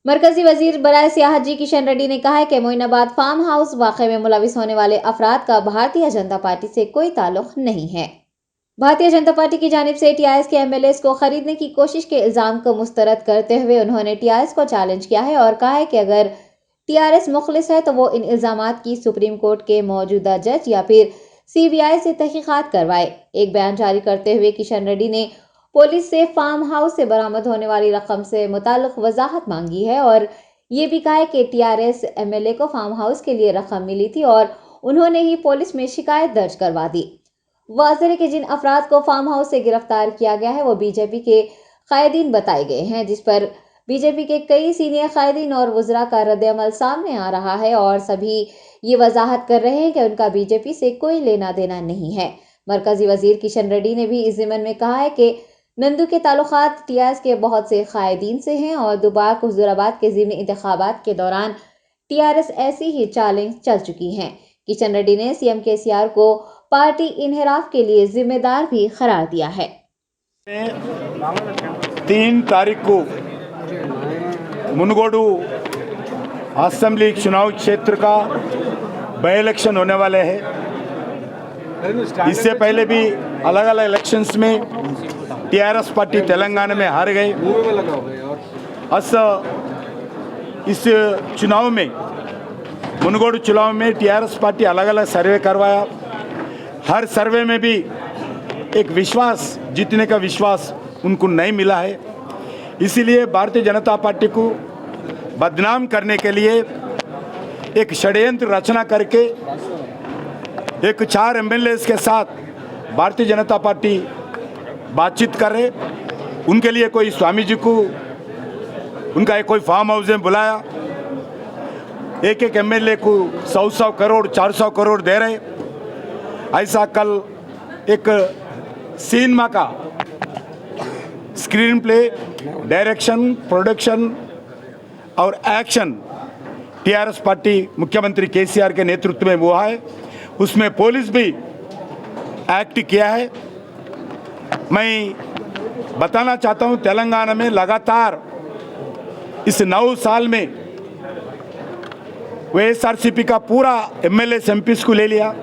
मरकजी वजीर बराए सियाहत जी किशन रेड्डी ने कहा है कि मोइनाबाद फार्म हाउस वाक़े में मुलविस होने वाले अफराद का भारतीय जनता पार्टी से कोई ताल्लुक नहीं है। भारतीय जनता पार्टी की जानिब से टीआरएस के एमएलए को खरीदने की कोशिश के इल्जाम को मुस्तरद करते हुए उन्होंने टीआरएस को चैलेंज किया है और कहा है कि अगर टीआरएस मुखलिस है तो वो इन इल्जामात की सुप्रीम कोर्ट के मौजूदा जज या फिर सीबीआई से तहकीकात करवाए। एक बयान जारी करते हुए किशन रेड्डी ने पुलिस से फार्म हाउस से बरामद होने वाली रकम से मुताल्लिक वजाहत मांगी है और ये भी कहा है कि टीआरएस एमएलए को फार्म हाउस के लिए रकम मिली थी और उन्होंने ही पुलिस में शिकायत दर्ज करवा दी। वाज़ेह है कि जिन अफराद को फार्म हाउस से गिरफ्तार किया गया है वो बीजेपी के कायदीन बताए गए हैं, जिस पर बीजेपी के कई सीनियर कायदीन और वज़रा का रद्द-ए-अमल सामने आ रहा है और सभी ये वजाहत कर रहे हैं कि उनका बीजेपी से कोई लेना देना नहीं है। मरकजी वजीर किशन रेड्डी ने भी इस ज़िमन में कहा है कि नंदू के ताल्लुकात टीआरएस के बहुत से कायदीन से हैं और दोबारा हुजूराबाद के ज़िमनी इंतखाबात के दौरान टीआरएस ऐसी ही चालें चल चुकी हैं। किशन रेड्डी ने सीएम केसीआर को पार्टी इन्हिराफ के लिए जिम्मेदार भी करार दिया है। 3 तारीख को मुनगोडू असेंबली चुनाव क्षेत्र का बाई इलेक्शन होने वाले हैं। इससे पहले भी अलग अलग इलेक्शंस में टीआरएस पार्टी तेलंगाना में हार गए। इस चुनाव में मुनगोडू चुनाव में टीआरएस पार्टी अलग अलग सर्वे करवाया। हर सर्वे में भी एक विश्वास, जीतने का विश्वास उनको नहीं मिला है। इसीलिए भारतीय जनता पार्टी को बदनाम करने के लिए एक षड्यंत्र रचना करके एक 4 एमएलए के साथ भारतीय जनता पार्टी बातचीत कर रहे। उनके लिए कोई स्वामी जी को उनका एक कोई फार्म हाउस में बुलाया, एक एमएलए को 100 करोड़ 400 करोड़ दे रहे। ऐसा कल एक सिनेमा का स्क्रीन प्ले, डायरेक्शन, प्रोडक्शन और एक्शन टीआरएस पार्टी मुख्यमंत्री केसीआर के नेतृत्व में हुआ है। उसमें पुलिस भी एक्ट किया है। मैं बताना चाहता हूं, तेलंगाना में लगातार इस 9 साल में वाईएसआरसीपी का पूरा एमएलए एमपीस को ले लिया।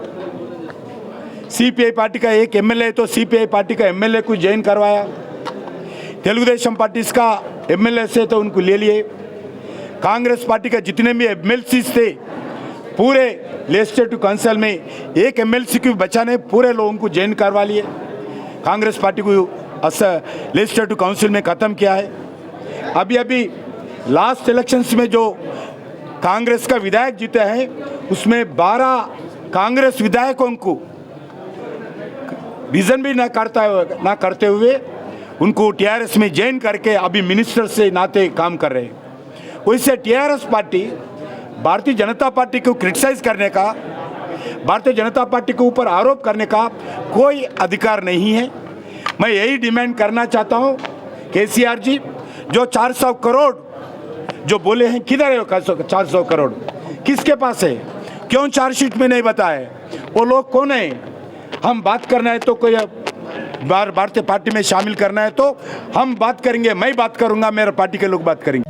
सीपीआई पार्टी का एक एमएलए तो सीपीआई पार्टी का एमएलए को ज्वाइन करवाया। तेलुगुदेशम पार्टी का एमएलए से तो उनको ले लिए। कांग्रेस पार्टी का जितने भी एमएलसी थे पूरे लेजिस्लेटिव काउंसिल में एक एमएलसी को बचाने पूरे लोगों को ज्वाइन करवा लिए। कांग्रेस पार्टी को लेजिस्लेटिव काउंसिल में ख़त्म किया है। अभी लास्ट इलेक्शंस में जो कांग्रेस का विधायक जीते हैं उसमें 12 कांग्रेस विधायकों को रीजन भी ना करते हुए उनको टीआरएस में ज्वाइन करके अभी मिनिस्टर से नाते काम कर रहे हैं। वैसे TRS party Bharatiya Janata party को क्रिटिसाइज करने का, भारतीय जनता पार्टी के ऊपर आरोप करने का कोई अधिकार नहीं है। मैं यही डिमांड करना चाहता हूं, केसीआर जी जो 400 करोड़ जो बोले हैं, किधर है वो 400 करोड़? किसके पास है? क्यों चार्जशीट में नहीं बताए? वो लोग कौन है? हम बात करना है तो कोई भारतीय पार्टी में शामिल करना है तो हम बात करेंगे, मैं बात करूंगा, मेरे पार्टी के लोग बात करेंगे।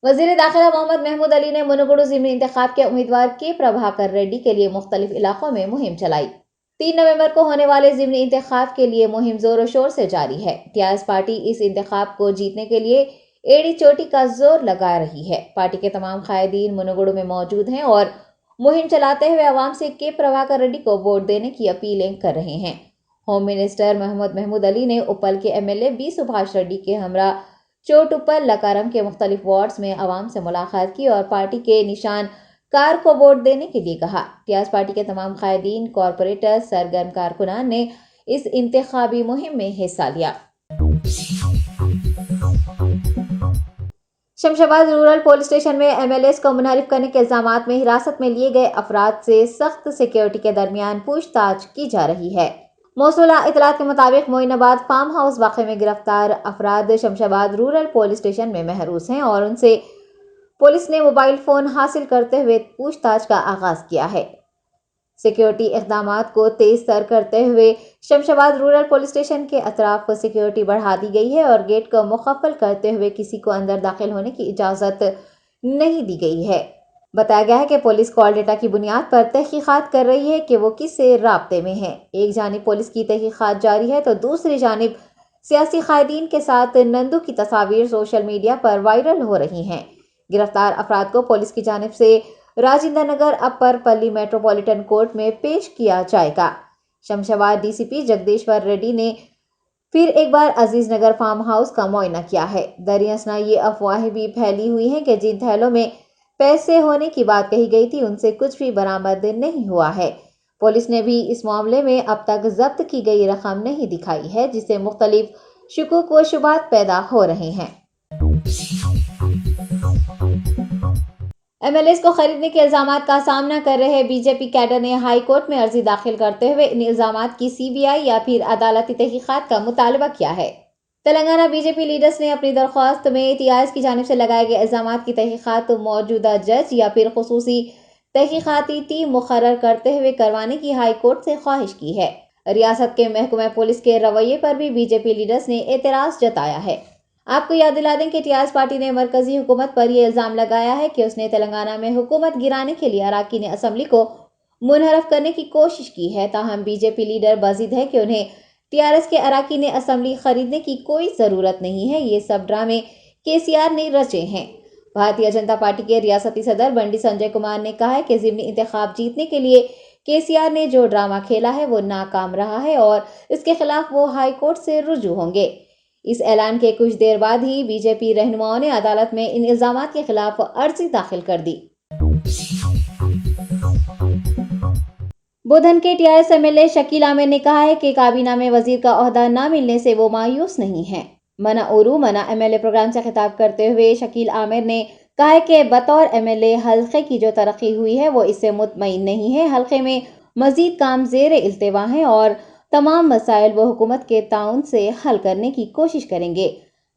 वज़ीर दाखिला मोहम्मद महमूद अली ने मुनगोडू ज़िमनी इंतखाब के उम्मीदवार के प्रभाकर रेड्डी के लिए मुख्तलिफ इलाकों में मुहिम चलाई। 3 नवंबर को होने वाले ज़िमनी इंतखाब के लिए मुहिम जोरों शोर से जारी है। टीआरएस पार्टी इस इंतखाब को जीतने के लिए एड़ी चोटी का जोर लगा रही है। पार्टी के तमाम कायदीन मुनगोडू में मौजूद हैं और मुहिम चलाते हुए आवाम से के प्रभाकर रेड्डी को वोट देने की अपीलें कर रहे हैं। होम मिनिस्टर मोहम्मद महमूद अली ने उपल के एमएलए बी सुभाष रेड्डी के हमरा चोटुप्पल लकारम के मुख्तलिफ वार्ड्स में आवाम से मुलाकात की और पार्टी के निशान कार को वोट देने के लिए कहा। टीआरएस पार्टी के तमाम कायदीन, कॉरपोरेटर, सरगर्म कारकुनान ने इस इंतखाबी मुहिम में हिस्सा लिया। शमशाबाद रूरल पुलिस स्टेशन में एमएलएस को मुनहरिफ करने के इल्जामात में हिरासत में लिए गए अफराद से सख्त सिक्योरिटी के दरमियान पूछताछ की जा रही है। मौसूला इतलात के मुताबिक मोइनाबाद फार्म हाउस वाक़े में गिरफ्तार अफराद शमशाबाद रूरल पुलिस स्टेशन में महरूस हैं और उनसे पुलिस ने मोबाइल फ़ोन हासिल करते हुए पूछताछ का आगाज़ किया है। सिक्योरिटी इक़दामात को तेज तर करते हुए शमशाबाद रूरल पुलिस स्टेशन के अतराफ सिक्योरिटी बढ़ा दी गई है और गेट को मुकफ्फल करते हुए किसी को अंदर दाखिल होने की इजाज़त नहीं दी गई है। बताया गया है कि पुलिस कॉल डेटा की बुनियाद पर तहकीकात कर रही है कि वो किससे राब्ते में है। एक जानिब पुलिस की तहकीकात जारी है तो दूसरी जानिब सियासी कायदीन के साथ नंदू की तस्वीर सोशल मीडिया पर वायरल हो रही हैं। गिरफ्तार अफराद को पुलिस की जानिब से राजेंद्र नगर अपर पल्ली मेट्रोपॉलिटन कोर्ट में पेश किया जाएगा। शमशाबाद डीसीपी जगदीश्वर रेड्डी ने फिर एक बार अजीज नगर फार्म हाउस का मुआयना किया है। दरियासना ये अफवाहें भी फैली हुई हैं कि जिन थैलों में पैसे होने की बात कही गई थी उनसे कुछ भी बरामद नहीं हुआ है। पुलिस ने भी इस मामले में अब तक जब्त की गई रकम नहीं दिखाई है, जिससे मुख्तलिफ शुकूक व शुबात पैदा हो रहे हैं। एमएलएस को खरीदने के इल्जामात का सामना कर रहे बीजेपी कैडर ने हाई कोर्ट में अर्जी दाखिल करते हुए इन इल्जामात की सीबीआई या फिर अदालती तहकीकात का मुतालबा किया है। तेलंगाना बीजेपी लीडर्स ने अपनी दरख्वास्त में टीआरएस की जानिब से लगाए गए इल्जामात की तहकीकात मौजूदा जज या फिर खुसूसी तहकीकाती टीम मुकर्रर करते हुए करवाने की हाई कोर्ट से ख्वाहिश की है। रियासत के महकमा पुलिस के रवैये पर भी बीजेपी लीडर्स ने एतराज जताया है। आपको याद दिला दें कि टीआरएस पार्टी ने मरकजी हुकूमत पर यह इल्जाम लगाया है कि उसने तेलंगाना में हुकूमत गिराने के लिए अराकीन असम्बली को मुनहरफ करने की कोशिश की है। ताहम बीजेपी लीडर बाजिद है कि उन्हें टीआरएस के अराकीन असम्बली खरीदने की कोई ज़रूरत नहीं है। ये सब ड्रामे केसीआर ने रचे हैं। भारतीय जनता पार्टी के रियासती सदर बंडी संजय कुमार ने कहा है कि ज़िमनी इंतखाब जीतने के लिए केसीआर ने जो ड्रामा खेला है वो नाकाम रहा है और इसके खिलाफ वो हाई कोर्ट से रुजू होंगे। इस ऐलान के कुछ देर बाद ही बीजेपी रहनुमाओं ने अदालत में इन इल्जामात के खिलाफ अर्जी दाखिल कर दी। बुधन के टीआरएस एमएलए शकील आमिर ने कहा है कि काबीना में वजीर का ओहदा न मिलने से वो मायूस नहीं है। मना उरू मना एमएलए प्रोग्राम से खिताब करते हुए शकील आमिर ने कहा है कि बतौर एमएलए हल्के की जो तरक्की हुई है वो इससे मुतमईन नहीं है। हल्के में मजीद काम ज़ेर इल्तिवा है और तमाम मसाइल वो हुकूमत के ताउन से हल करने की कोशिश करेंगे।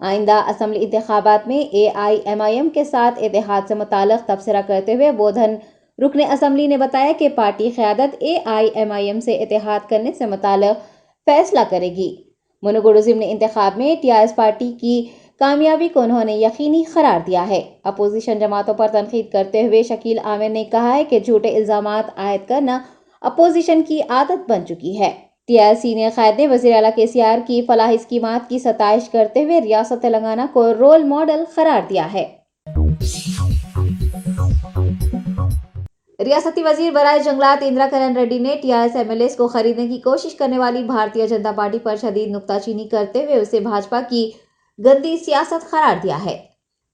आइंदा असम्बली इंतखाबात में AIMIM के साथ इत्तेहाद से मुताल्लिक़ तबसरा करते हुए बोधन रुकने असम्बली ने बताया कि पार्टी क़यादत AIMIM से इत्तेहाद करने से मुताल्लिक़ फैसला करेगी। मुनुगुडु ज़िमनी इंतखाब में टीआरएस पार्टी की कामयाबी को उन्होंने यकीनी करार दिया है। अपोजिशन जमातों पर तनकीद करते हुए शकील आमिर ने कहा है कि झूठे इल्जामात आयद करना अपोजिशन की आदत बन चुकी है। टीआरएस सीनियर कायद ने वज़ीर आला केसीआर की फलाही स्कीमात की सताइश करते हुए रियासत तेलंगाना को रोल मॉडल करार दिया है। रियासती वजीर बराए जंगलात इंदिरा करण रेड्डी ने टीआरएस एमएलएस को खरीदने की कोशिश करने वाली भारतीय जनता पार्टी पर शदीद नुक्ताचीनी करते हुए उसे भाजपा की गंदी सियासत करार दिया है।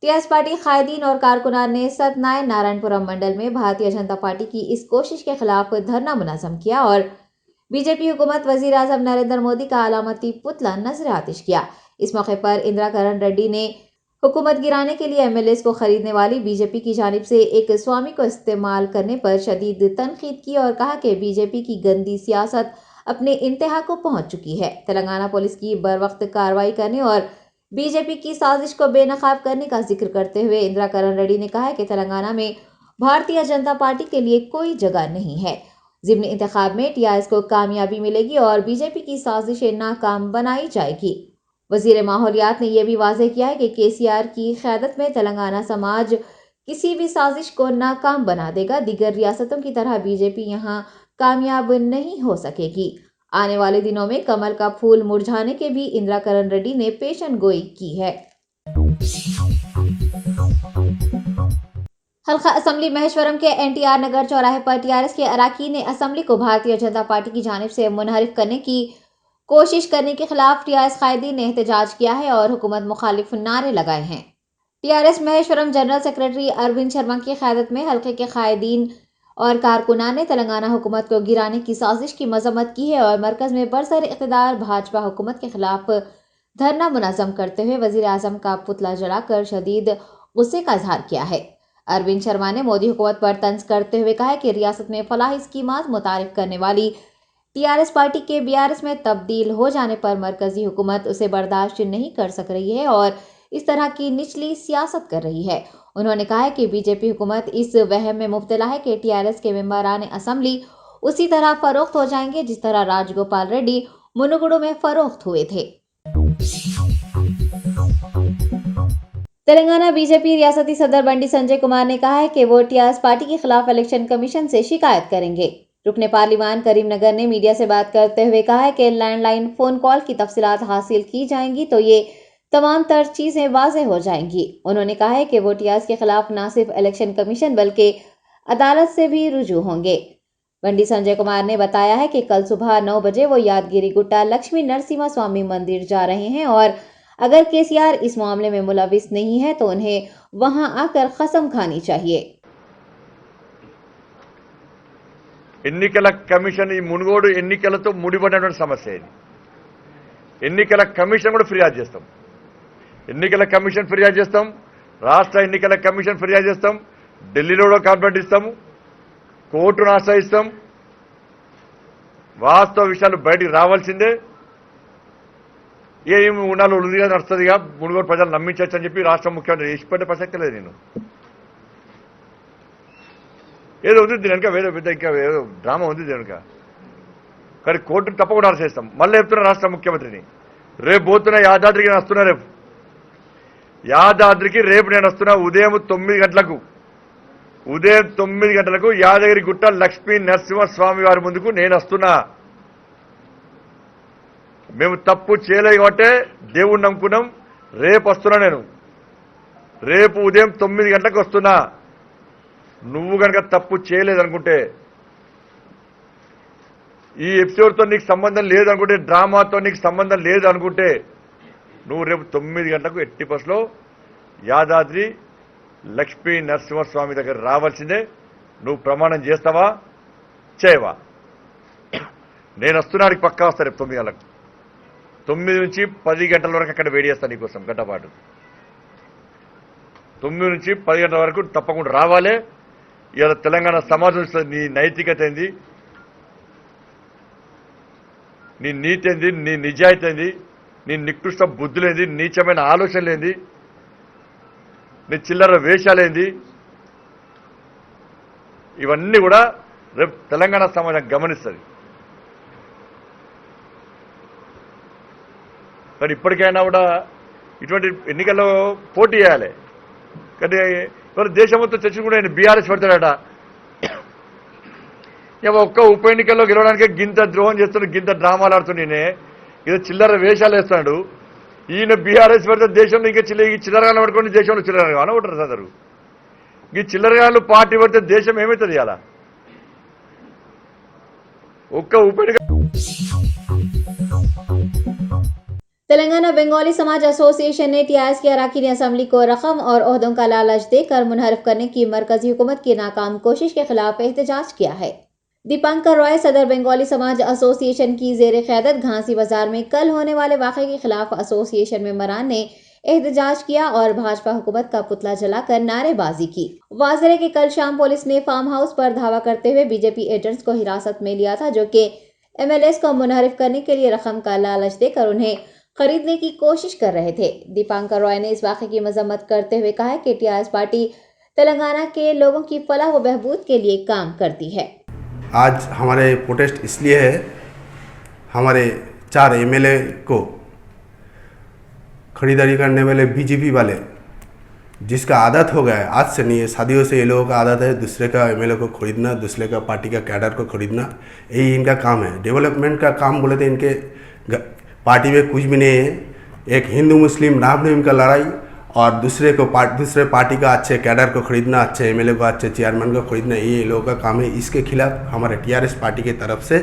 टीआरएस पार्टी कायदीन और कारकुनान ने सतनारायण नारायणपुरम मंडल में भारतीय जनता पार्टी की इस कोशिश के खिलाफ धरना मुनज़्ज़म किया और बीजेपी हुकूमत वजीर आज़म नरेंद्र मोदी का अलामती पुतला नजर आतिश किया। इस मौके पर इंदिरा करण रेड्डी ने हुकूमत गिराने के लिए एमएलएस को खरीदने वाली बीजेपी की जानिब से एक स्वामी को इस्तेमाल करने पर शदीद तनकीद की और कहा कि बीजेपी की गंदी सियासत अपने इंतहा को पहुंच चुकी है। तेलंगाना पुलिस की बरवक्त कार्रवाई करने और बीजेपी की साजिश को बेनकाब करने का जिक्र करते हुए इंदिरा करण रेड्डी ने कहा है कि तेलंगाना में भारतीय जनता पार्टी के लिए कोई जगह नहीं है। ज़िमनी इंतखाब में टीआरएस को कामयाबी मिलेगी और बीजेपी की साजिशें नाकाम बनाई जाएगी। वजीर माहौलियात ने यह भी वाज़ेह किया है कि केसीआर की क़यादत में तेलंगाना समाज किसी भी साजिश को नाकाम बना देगा। दीगर रियासतों की तरह बीजेपी यहाँ कामयाब नहीं हो सकेगी। आने वाले दिनों में कमल का फूल मुरझाने के भी इंदिरा करण रेड्डी ने पेशन गोई की है। हल्का असम्बली महेश्वरम के NTR नगर चौराहे पर टीआरएस के अराकीन ने असम्बली को भारतीय जनता पार्टी की जानिब से मुनहरिफ करने की कोशिश करने के खिलाफ टीआरएस कायदीन ने एहतजाज किया है और हुकूमत मुखालिफ नारे लगाए हैं। TRS Maheshwaram general secretary Arvind Sharma की क़यादत में हल्के के कायदीन और कारकुनान ने तेलंगाना हुकूमत को गिराने की साजिश की मजम्मत की है और मरकज में बरसर इक़्तिदार भाजपा हुकूमत के खिलाफ धरना मुनज़्ज़म करते हुए वज़ीर आज़म का पुतला जलाकर शदीद गुस्से का इजहार किया है। अरविंद शर्मा ने मोदी हुकूमत पर तंज करते हुए कहा कि रियासत में फलाही स्कीमात मुतारिफ करने वाली टीआरएस पार्टी के बीआरएस में तब्दील हो जाने पर मरकजी हुकूमत उसे बर्दाश्त नहीं कर सक रही है और इस तरह की निचली सियासत कर रही है। उन्होंने कहा है कि बीजेपी हुकूमत इस वहम में मुब्तला है कि टीआरएस के मेंबरान असम्बली उसी तरह फरोख्त हो जाएंगे जिस तरह राजगोपाल रेड्डी मुनुगुडु में फरोख्त हुए थे। तेलंगाना बीजेपी रियासती सदर बंडी संजय कुमार ने कहा है कि वो टीआरएस पार्टी के खिलाफ इलेक्शन कमीशन से शिकायत करेंगे। रुकने पार्लिमान करीमनगर ने मीडिया से बात करते हुए कहा है कि लैंडलाइन फोन कॉल की तफसीलात हासिल की जाएंगी तो ये तमाम तर चीजें वाज़ेह हो जाएंगी। उन्होंने कहा है कि वो टीआरएस के खिलाफ न सिर्फ इलेक्शन कमीशन बल्कि अदालत से भी रुजू होंगे। बंडी संजय कुमार ने बताया है कि कल सुबह 9 बजे वो यादगिरी गुट्टा लक्ष्मी नरसिम्हा स्वामी मंदिर जा रहे हैं और अगर केसीआर इस मामले में मुलविस नहीं है तो उन्हें वहां आकर कसम खानी चाहिए। ఎన్నికల కమిషన్ ఈ మునుగోడు ఎన్నికలతో ముడిపడినటువంటి సమస్య ఇది. ఎన్నికల కమిషన్ కూడా ఫిర్యాదు చేస్తాం. ఎన్నికల కమిషన్ ఫిర్యాదు చేస్తాం, రాష్ట్ర ఎన్నికల కమిషన్ ఫిర్యాదు చేస్తాం, ఢిల్లీలో కూడా కంప్లైంట్ ఇస్తాము, కోర్టును ఆశ్రయిస్తాం. వాస్తవ విషయాలు బయటికి రావాల్సిందే. ఏమి ఉండాలో ఉలిదిగా నడుస్తుందిగా మునుగోడు ప్రజలు నమ్మించవచ్చు అని చెప్పి రాష్ట్ర ముఖ్యమంత్రి ఇష్టపడే ప్రసక్తి లేదు. నేను ఏదో ఉంది దీని వెనుక వేరే పెద్ద ఇంకా ఏదో డ్రామా ఉంది దీని వెనుక. కానీ కోర్టును తప్పకుండా ఆశ్రయిస్తాం. మళ్ళీ చెప్తున్నా రాష్ట్ర ముఖ్యమంత్రిని, రేపు పోతున్నా యాదాద్రికి నేను వస్తున్నా. రేపు యాదాద్రికి నేను వస్తున్నా ఉదయం 9 గంటలకు. ఉదయం 9 గంటలకు యాదగిరి గుట్ట లక్ష్మీ నరసింహస్వామి వారి ముందుకు నేను వస్తున్నా. మేము తప్పు చేయలేదు కాబట్టి దేవుణ్ణి నమ్ముకున్నాం. రేపు వస్తున్నా. నేను రేపు ఉదయం 9 గంటలకు వస్తున్నా. నువ్వు కనుక తప్పు చేయలేదనుకుంటే, ఈ ఎపిసోడ్తో నీకు సంబంధం లేదనుకుంటే, డ్రామాతో నీకు సంబంధం లేదనుకుంటే, నువ్వు రేపు 9 గంటలకు ఎట్టి బస్సులో యాదాద్రి లక్ష్మీ నరసింహస్వామి దగ్గర రావాల్సిందే. నువ్వు ప్రమాణం చేస్తావా, చేయవా? నేను వస్తున్నానికి పక్కా వస్తా. రేపు 9 గంటలకు, 9 నుంచి 10 గంటల వరకు అక్కడ వెయిట్ చేస్తాను నీకోసం గంటపాటు. 9 నుంచి 10 గంటల వరకు తప్పకుండా రావాలి. ఇలా తెలంగాణ సమాజం నీ నైతికత ఏంది, నీ నీతి ఏంది, నీ నిజాయితీ ఏంది, నీ నికృష్ట బుద్ధులేంది, నీచమైన ఆలోచనలేంది, నీ చిల్లర వేషాలేంది, ఇవన్నీ కూడా రేపు తెలంగాణ సమాజం గమనిస్తుంది. కానీ ఇప్పటికైనా కూడా ఇటువంటి ఎన్నికల్లో పోటీ చేయాలి. కానీ ఇవాళ దేశం మొత్తం చర్చించుకుంటే ఆయన బీఆర్ఎస్ పెడతాడట. ఒక్క ఉప ఎన్నికల్లో గెలవడానికి గింత ద్రోహం చేస్తున్నాడు, గింత డ్రామాలు ఆడుతున్నానే, ఏదో చిల్లర వేషాలు వేస్తున్నాడు. ఈయన బీఆర్ఎస్ పెడితే దేశంలో ఇంకా ఈ చిల్లరగాలు పడుకొని దేశంలో చిల్లరగా అనవుతారు సార్. ఈ చిల్లరగాళ్ళు పార్టీ పెడితే దేశం ఏమవుతుంది? అలా ఒక్క ఉప ఎన్నిక. तेलंगाना बंगाली समाज एसोसिएशन ने टीआरएस की अरकान असम्बली को रकम और ओहदों का लालच देकर मुनहरफ करने की मरकजी हुकूमत की नाकाम कोशिश के खिलाफ एहतजाज किया है। दीपांकर रॉय सदर बंगाली समाज एसोसिएशन की जेर क़यादत घासी बाजार में कल होने वाले वाक़े के खिलाफ एसोसिएशन मेंबरान ने एहतजाज किया और भाजपा हुकूमत का पुतला जलाकर नारेबाजी की। वाज़ेह है कि कल शाम पुलिस ने फार्म हाउस पर धावा करते हुए बीजेपी एजेंट्स को हिरासत में लिया था, जो कि एमएलएस को मुनहरफ करने के लिए रकम का लालच देकर उन्हें खरीदने की कोशिश कर रहे थे। दीपांकर रॉय ने इस वाक़े की मजम्मत करते हुए कहा कि टीआरएस पार्टी तेलंगाना के लोगों की फलाह व बहबूद के लिए काम करती है। आज हमारे प्रोटेस्ट इसलिए है, हमारे 4 एमएलए को खरीदारी करने वाले बीजेपी वाले, जिसका आदत हो गया है, आज से नहीं है, शादियों से ये लोगों का आदत है दूसरे का एमएलए को खरीदना, दूसरे का पार्टी का कैडर को खरीदना, यही इनका काम है। डेवलपमेंट का काम बोले तो इनके पार्टी में कुछ भी नहीं है। एक हिंदू मुस्लिम राम रहीम का लड़ाई और दूसरे पार्टी का अच्छे कैडर को खरीदना, अच्छे एमएलए को, अच्छे चेयरमैन को खरीदना, ये लोगों का काम है। इसके खिलाफ हमारे टीआरएस पार्टी की तरफ से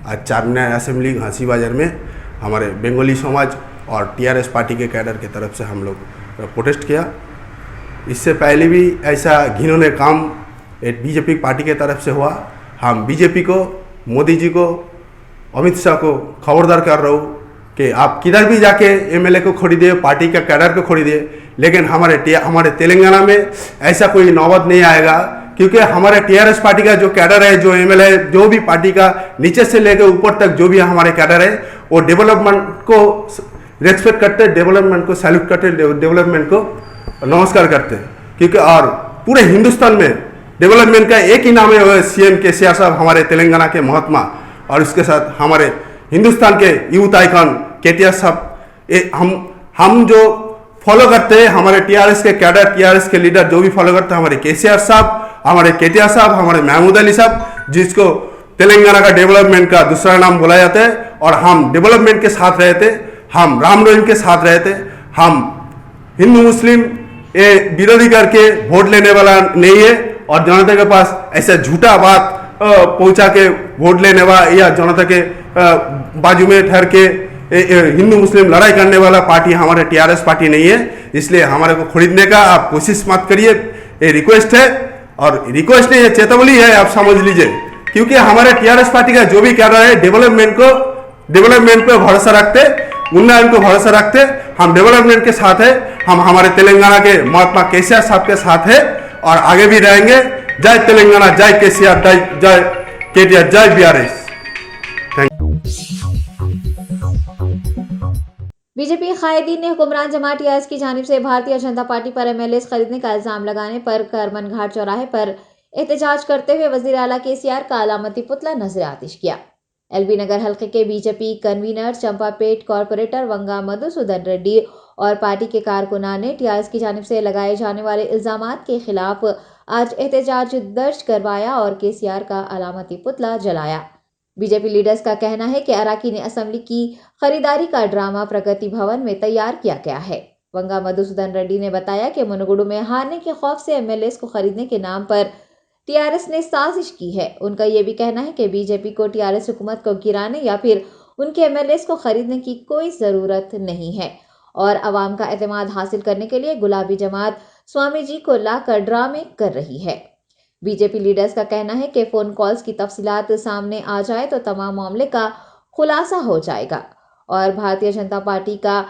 आज चारमीनार असेंबली घासी बाजार में हमारे बंगाली समाज और टीआरएस पार्टी के कैडर की तरफ से हम लोग प्रोटेस्ट किया। इससे पहले भी ऐसा घिनौने काम बीजेपी पार्टी की तरफ से हुआ। हम बीजेपी को, मोदी जी को, अमित शाह को खबरदार कर रहा हूँ कि आप किधर भी जाके एमएलए को खरीदिए, पार्टी का कैडर को खरीदिए, लेकिन हमारे तेलंगाना में ऐसा कोई नौबत नहीं आएगा, क्योंकि हमारे टीआरएस पार्टी का जो कैडर है, जो एमएलए, जो भी पार्टी का नीचे से लेकर ऊपर तक जो भी हमारे कैडर है, वो डेवलपमेंट को रेस्पेक्ट करते, डेवलपमेंट को सैल्यूट करते, डेवलपमेंट को नमस्कार करते हैं। क्योंकि और पूरे हिंदुस्तान में डेवलपमेंट का एक ही नाम है सीएम केसीआर साहब, हमारे तेलंगाना के महात्मा, और उसके साथ हमारे हिंदुस्तान के यूथ आइकॉन केटीआर साहब। हम जो फॉलो करते हैं, हमारे टीआरएस के कैडर, टीआरएस के लीडर जो भी फॉलो करते हैं, हमारे केसीआर साहब, हमारे केटीआर साहब, हमारे महमूद अली साहब, जिसको तेलंगाना का डेवलपमेंट का दूसरा नाम बोला जाता है। और हम डेवलपमेंट के साथ रहते, हम राम रहीम के साथ रहते, हम हिंदू मुस्लिम ये विरोधी करके वोट लेने वाला नहीं है, और जनता के पास ऐसा झूठा बात पहुंचा के वोट लेने वाला या जनता के बाजू में ठहर के हिंदू मुस्लिम लड़ाई करने वाला पार्टी हमारे टीआरएस पार्टी नहीं है। इसलिए हमारे को खरीदने का आप कोशिश मत करिए, ये रिक्वेस्ट है, और रिक्वेस्ट नहीं है, चेतावनी है, आप समझ लीजिए। क्योंकि हमारे टीआरएस पार्टी का जो भी कर रहा है डेवलपमेंट पे भरोसा रखते, उन्नयन को भरोसा रखते, हम डेवलपमेंट के साथ है, हम हमारे तेलंगाना के महात्मा केसीआर साहब के साथ है और आगे भी रहेंगे। जय तेलंगाना, जय केसीआर, जय केटीआर, जय बीआरएस। बीजेपी कायदीन ने हुक्मरान जमात टीआरएस की जानिब से भारतीय जनता पार्टी पर एमएलएस खरीदने का इल्जाम लगाने पर करमन घाट चौराहे पर एहतजाज करते हुए वजीर आला केसीआर का अलामती पुतला नजर आतिश किया। एलबी नगर हल्के के बीजेपी कन्वीनर चंपापेट कॉरपोरेटर वंगा मधुसूदन रेड्डी और पार्टी के कारकुनान ने टीआरएस की जानिब से लगाए जाने वाले इल्जामात के खिलाफ आज एहतजाज दर्ज करवाया और केसीआर का अलामती पुतला जलाया। बीजेपी लीडर्स का कहना है कि अराकीन असेंबली की खरीदारी का ड्रामा प्रगति भवन में तैयार किया गया है। वंगा मधुसूदन रेड्डी ने बताया कि मुनगुडु में हारने के खौफ से एमएलएस को खरीदने के नाम पर टीआरएस ने साजिश की है। उनका यह भी कहना है कि बीजेपी को टीआरएस हुकूमत को गिराने या फिर उनके एमएलएस को खरीदने की कोई ज़रूरत नहीं है और अवाम का एतमाद हासिल करने के लिए गुलाबी जमात स्वामी जी को लाकर ड्रामे कर रही है। बीजेपी लीडर्स का कहना है कि फ़ोन कॉल्स की तफसीलात सामने आ जाए तो तमाम मामले का खुलासा हो जाएगा और भारतीय जनता पार्टी का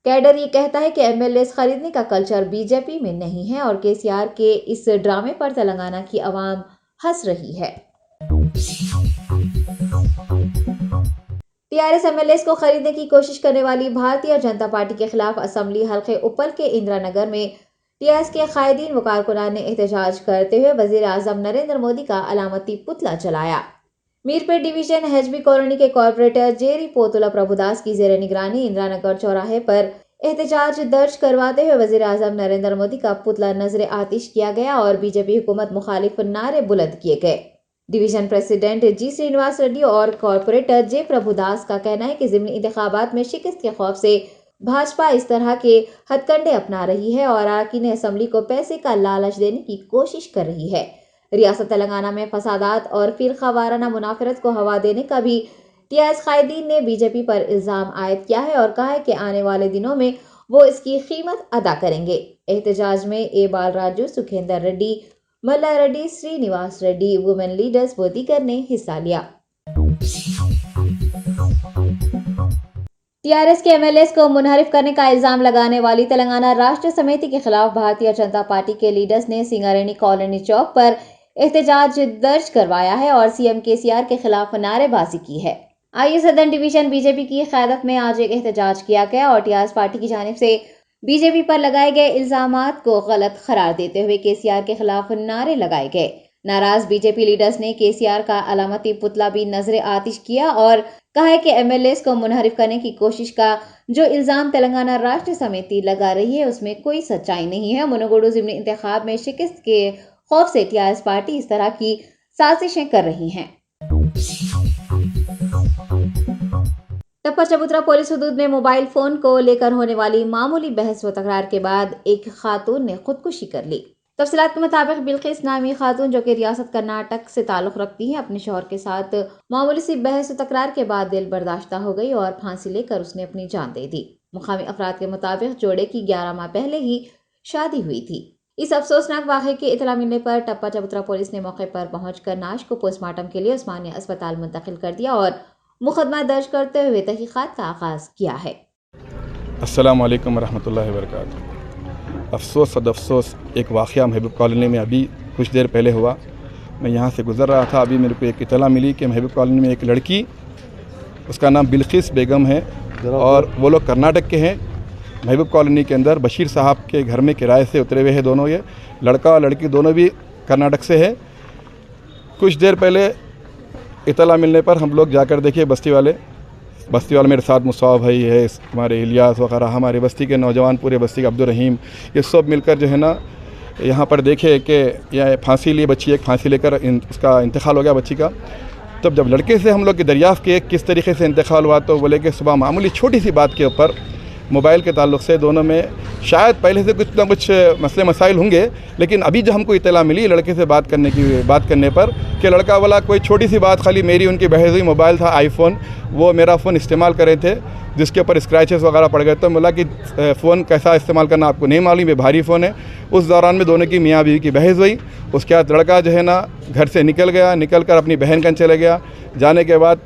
कैडर ये कहता है कि एमएलएस खरीदने का कल्चर बीजेपी में नहीं है और केसीआर के इस ड्रामे पर तेलंगाना की आवाम हंस रही है। टीआरएस एमएलएस को खरीदने की कोशिश करने वाली भारतीय जनता पार्टी के खिलाफ असेंबली हल्के उपल के इंदिरा नगर में टीआरएस के कायदीन व कारकुनान ने एहतजाज करते हुए वजीर आजम नरेंद्र मोदी का अलामती पुतला जलाया। मीरपेट डिवीजन एचबी कॉलोनी के कॉर्पोरेटर जेरी पोतुला प्रभुदास की जेर निगरानी इंदिरा नगर चौराहे पर एहतजाज दर्ज करवाते हुए वजीर आजम नरेंद्र मोदी का पुतला नजर आतिश किया गया और बीजेपी हुकूमत मुखालिफ नारे बुलंद किए गए। डिवीजन प्रेसिडेंट जी श्रीनिवास रेड्डी और कॉर्पोरेटर जे प्रभुदास का कहना है कि ज़िमनी इंतखाबात में शिकस्त के खौफ से भाजपा इस तरह के हथकंडे अपना रही है और अरकान असेंबली को पैसे का लालच देने की कोशिश कर रही है। रियासत तेलंगाना में फसादात और फिरकावाराना मुनाफरत को हवा देने का भी टीआरएस कायदीन ने बीजेपी पर इल्जाम आयद किया है और कहा है कि आने वाले दिनों में वो इसकी कीमत अदा करेंगे। एहतजाज में ए बालराजू, सुखेंदर रेड्डी, मल्ला रेड्डी, श्रीनिवास रेड्डी, वुमेन लीडर्स व दीगर ने हिस्सा लिया। टीआरएस के एमएलएस को मुनहरिफ करने का इल्जाम लगाने वाली तेलंगाना राष्ट्र समिति के खिलाफ भारतीय जनता पार्टी के लीडर्स ने सिंगारेनी कॉलोनी चौक पर एहतजाज दर्ज करवाया है और सीएम केसीआर के खिलाफ नारेबाजी की है। आइए सदन डिवीजन बीजेपी की क़यादत में आज एक एहतजाज किया गया और टीआरएस पार्टी की जानिब से बीजेपी पर लगाए गए इल्जामात को गलत करार देते हुए केसीआर के खिलाफ नारे लगाए गए। नाराज बीजेपी लीडर्स ने केसीआर का अलामती पुतला भी नजर आतिश किया और कहा है कि एमएलएस को मुनहरिफ करने की कोशिश का जो इल्जाम तेलंगाना राष्ट्र समिति लगा रही है उसमें कोई सच्चाई नहीं है। मुनगुडु ज़िमनी इंतखाब में शिकस्त के खौफ से टीआरएस पार्टी इस तरह की साजिशें कर रही हैं। टप्पा चबूतरा पुलिस हदूद में मोबाइल फोन को लेकर होने वाली मामूली बहस व तकरार के बाद एक खातून ने खुदकुशी कर ली। तफसीलात के मुताबिक बिल्किस नामी खातून जो कि रियासत कर्नाटक से ताल्लुक़ रखती है अपने शौहर के साथ मामूली सी बहस व तकरार के बाद दिल बर्दाश्ता हो गई और फांसी लेकर उसने अपनी जान दे दी। मुकामी अफराद के मुताबिक जोड़े की 11 माह पहले ही शादी हुई थी। इस अफसोसनाक वाक़े की इतला मिलने पर टप्पा चबूतरा पुलिस ने मौके पर पहुंचकर नाश को पोस्टमार्टम के लिए उस्मानिया अस्पताल मुंतकिल कर दिया और मुकदमा दर्ज करते हुए तहकीकात का आगाज़ किया है। अस्सलाम वालेकुम रहमतुल्लाहि व बरकातहू। अफसोस सद अफसोस एक वाक़या महबूब कॉलोनी में अभी कुछ देर पहले हुआ। मैं यहाँ से गुज़र रहा था, अभी मेरे को एक इतला मिली कि महबूब कॉलोनी में एक लड़की, उसका नाम बिल्किस बेगम है और वो लोग कर्नाटक के हैं। महबूब कॉलोनी के अंदर बशीर साहब के घर में किराए से उतरे हुए हैं दोनों। ये लड़का और लड़की दोनों भी कर्नाटक से है। कुछ देर पहले इतला मिलने पर हम लोग जाकर देखे बस्ती वाले मेरे साथ मुसाव भाई है, हमारे इलियास वगैरह, हमारे बस्ती के नौजवान, पूरे बस्ती के अब्दुल रहीम, ये सब मिलकर जो है ना यहाँ पर देखे कि यह फांसी ली बच्ची, एक फांसी लेकर उसका इंतकाल हो गया बच्ची का। तब जब लड़के से हम लोग की दरियाफ़्त किए किस तरीके से इंतकाल हुआ, तो बोले कि सुबह मामूली छोटी सी बात के ऊपर मोबाइल के ताल्लुक़ से दोनों में शायद पहले से कुछ ना कुछ मसले मसाइल होंगे, लेकिन अभी जो हमको इत्तला मिली लड़के से बात करने पर कि लड़का वाला कोई छोटी सी बात, खाली मेरी उनकी बहस हुई, मोबाइल था आईफोन, वो मेरा फ़ोन इस्तेमाल कर रहे थे जिसके ऊपर स्क्रैचेस वगैरह पड़ गए। तो बोला कि फ़ोन कैसा इस्तेमाल करना आपको नहीं मालूम, ये भारी फ़ोन है। उस दौरान में दोनों की मियाँ बीवी की बहस हुई। उसके बाद लड़का जो है ना घर से निकल कर अपनी बहन कन चले गया। जाने के बाद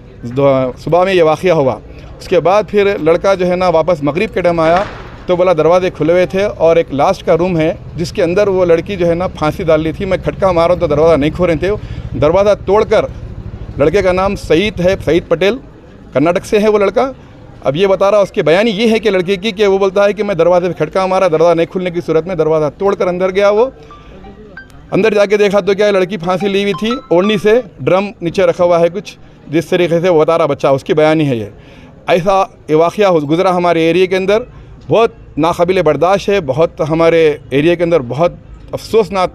सुबह में ये वाक़या हुआ। उसके बाद फिर लड़का जो है ना वापस मगरिब के टाइम आया तो बोला दरवाजे खुले हुए थे और एक लास्ट का रूम है जिसके अंदर वो लड़की जो है ना फांसी डाल ली थी। मैं खटका मारा तो दरवाज़ा नहीं खोल रहे थे। दरवाज़ा तोड़कर, लड़के का नाम सईद है, सईद पटेल, कर्नाटक से है वो लड़का। अब ये बता रहा, उसकी बयानी ये है कि लड़के की कि वो बोलता है कि मैं दरवाजे पे खटका मारा, दरवाज़ा नहीं खुलने की सूरत में दरवाज़ा तोड़कर अंदर गया। वो अंदर जाके देखा तो क्या लड़की फांसी ली हुई थी, ओढ़नी से ड्रम नीचे रखा हुआ है कुछ, जिस तरीके से वो बता रहा बच्चा, उसकी बयानी है ये। ऐसा ये वाक़या गुज़रा हमारे एरिया के अंदर, बहुत नाकाबिल बर्दाश्त है, बहुत हमारे एरिया के अंदर बहुत अफसोसनाक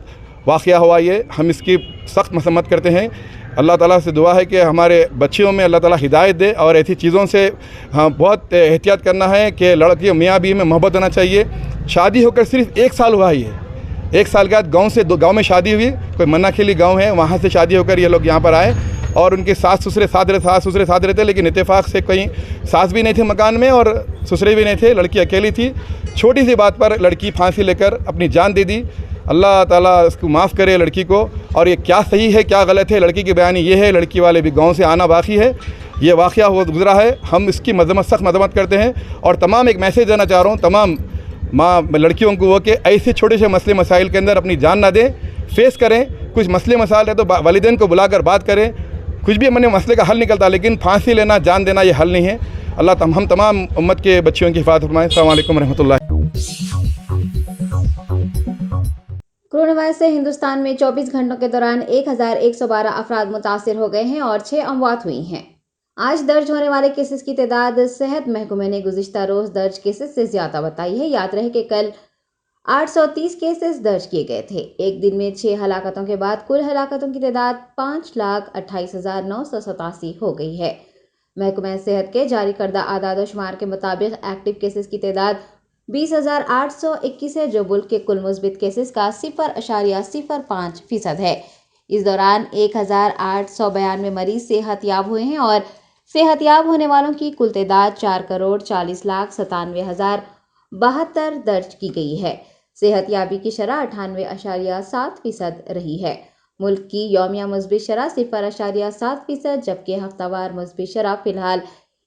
वाक़या हुआ ये। हम इसकी सख्त मसम्मत करते हैं। अल्लाह ताला से दुआ है कि हमारे बच्चियों में अल्लाह ताला हिदायत दे और ऐसी चीज़ों से हाँ बहुत एहतियात करना है कि लड़की मियाँ बीवी में मोहब्बत होना चाहिए। शादी होकर सिर्फ 1 साल हुआ ही है। 1 साल के बाद गाँव में शादी हुई, कोई मन्नाखेली गाँव है, वहाँ से शादी होकर ये लोग यहाँ पर आए और उनके सास ससुरे साथ रहते, लेकिन इत्तेफाक से कहीं सास भी नहीं थे मकान में और ससुरे भी नहीं थे, लड़की अकेली थी। छोटी सी बात पर लड़की फांसी लेकर अपनी जान दे दी। अल्लाह ताला इसको माफ़ करे लड़की को। और ये क्या सही है क्या गलत है, लड़की की बयानी ये है, लड़की वाले भी गांव से आना बाकी है। ये वाक़या गुज़रा है, हम इसकी सख्त मजम्मत करते हैं और तमाम एक मैसेज देना चाह रहा हूँ तमाम माँ लड़कियों को वो कि ऐसे छोटे से मसले मसाइल के अंदर अपनी जान ना दें, फेस करें। कुछ मसले मसाइल है तो वालिदैन को बुलाकर बात करें, कुछ भी मैंने मसले का हल निकलता, लेकिन फांसी लेना, जान देना ये हल नहीं है। अल्लाह हम तमाम उम्मत के बच्चियों की हिफाजत फरमाए। अस्सलाम वालेकुम रहमतुल्लाह। कोरोना वायरस से हिंदुस्तान में 24 घंटों के दौरान 1112 अफराद मुतासिर हो गए हैं और 6 अमवात हुई हैं। आज दर्ज होने वाले केसेस की तादाद सेहत महकमे ने गुज़िश्ता रोज़ दर्ज केसेस से ज़्यादा बताई है। याद रहे कि कल 830 केसेस दर्ज किए गए थे। एक दिन में 6 हलाकतों के बाद कुल हलाकतों की तादाद 5,28,987 हो गई है। महकमा सेहत के जारी करदा आदाद शुमार के मुताबिक एक्टिव केसेस की तादाद 20,821 है, जो मुल्क के कुल मुस्बित केसेस का 0.05% है। इस दौरान 1,892 मरीज सेहतयाब हुए हैं और सेहतयाब होने वालों की कुल तादाद 4,40,97,072 दर्ज की गई है। सेहतयाबी की शरह 98.7% रही है। मुल्क की यौमिया मुस्बित शरह 0.7%, जबकि हफ्तावार मुस्बित शरह फिलहाल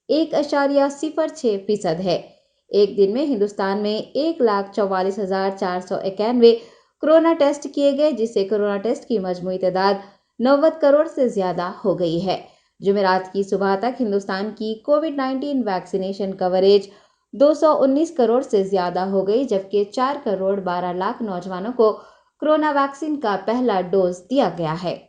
1.06% है। एक दिन में हिंदुस्तान में 1,44,491 कोरोना टेस्ट किए गए, जिससे कोरोना टेस्ट की मजमूई तादाद 90 करोड़ से ज़्यादा हो गई है। जुमेरात की सुबह तक हिंदुस्तान की कोविड-19 वैक्सीनेशन कवरेज 219 करोड़ से ज़्यादा हो गई, जबकि 4,12,00,000 नौजवानों को कोरोना वैक्सीन का पहला डोज दिया गया है।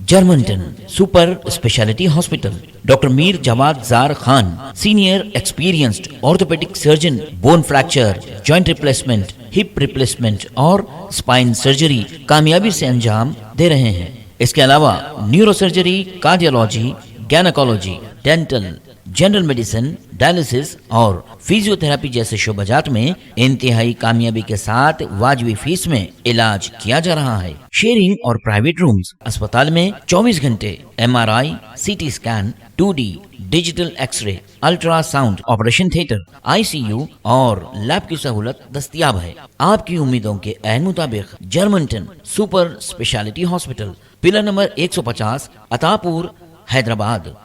जर्मनटन super speciality hospital, doctor Mir Jawad Zar Khan, senior experienced orthopaedic surgeon, bone fracture, joint replacement, hip replacement और स्पाइन सर्जरी कामयाबी से अंजाम दे रहे हैं। इसके अलावा neuro surgery, cardiology, gynaecology, dental, general medicine, dialysis और फिजियोथेरेपी जैसे शोबाजात में इंतहाई कामयाबी के साथ वाजिबी फीस में इलाज किया जा रहा है। शेयरिंग और प्राइवेट रूम्स, अस्पताल में 24 घंटे MRI, CT scan, 2D digital x ray, ultrasound, operation theatre, ICU और लैब की सहूलत दस्तयाब है। आपकी उम्मीदों के ऐन मुताबिक Germanton super speciality hospital, pillar number 150, Attapur, Hyderabad.